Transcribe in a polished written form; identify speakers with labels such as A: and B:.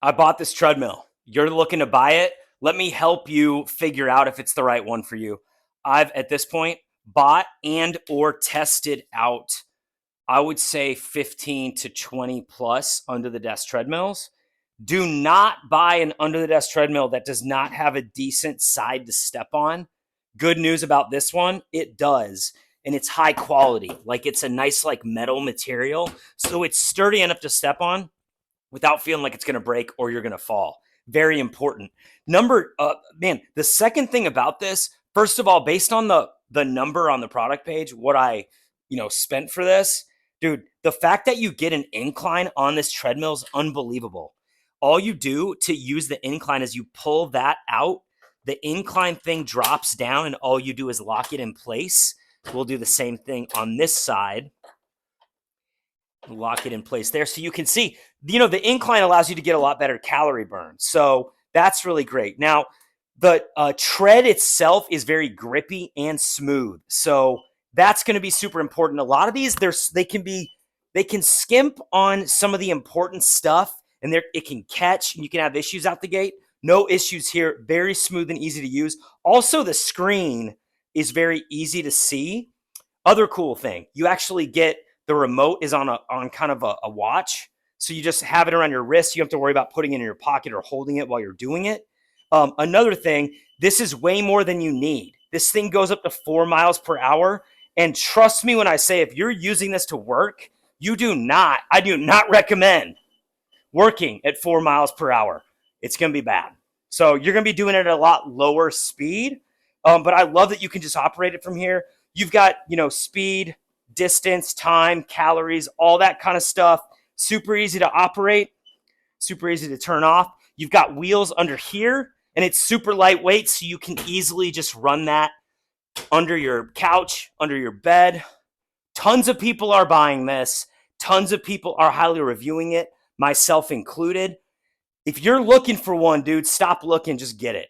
A: I bought this treadmill. You're looking to buy it. Let me help you figure out if it's the right one for you. I've at this point bought and or tested out, I would say 15 to 20 plus under the desk treadmills. Do not buy an under the desk treadmill that does not have a decent side to step on. Good news about this one, it does. And it's high quality. Like it's a nice like metal material. So it's sturdy enough to step on without feeling like it's going to break or you're going to fall. Very important. The second thing about this, first of all, based on the number on the product page, what I, spent for this, dude, the fact that you get an incline on this treadmill is unbelievable. All you do to use the incline is you pull that out, the incline thing drops down, and all you do is lock it in place. We'll do the same thing on this side. Lock it in place there. So you can see, the incline allows you to get a lot better calorie burn. So that's really great. Now, the tread itself is very grippy and smooth. So that's going to be super important. A lot of these, they can skimp on some of the important stuff, and it can catch, and you can have issues out the gate. No issues here. Very smooth and easy to use. Also, the screen is very easy to see. Other cool thing, you actually get the remote is on kind of a watch. So you just have it around your wrist. You don't have to worry about putting it in your pocket or holding it while you're doing it. Another thing, this is way more than you need. This thing goes up to 4 miles per hour. And trust me when I say, if you're using this to work, I do not recommend working at 4 miles per hour. It's going to be bad. So you're going to be doing it at a lot lower speed. But I love that you can just operate it from here. You've got, speed, distance, time, calories, all that kind of stuff. Super easy to operate, super easy to turn off. You've got wheels under here, and it's super lightweight, so you can easily just run that under your couch, under your bed. Tons of people are buying this. Tons of people are highly reviewing it, myself included. If you're looking for one, dude, stop looking, just get it.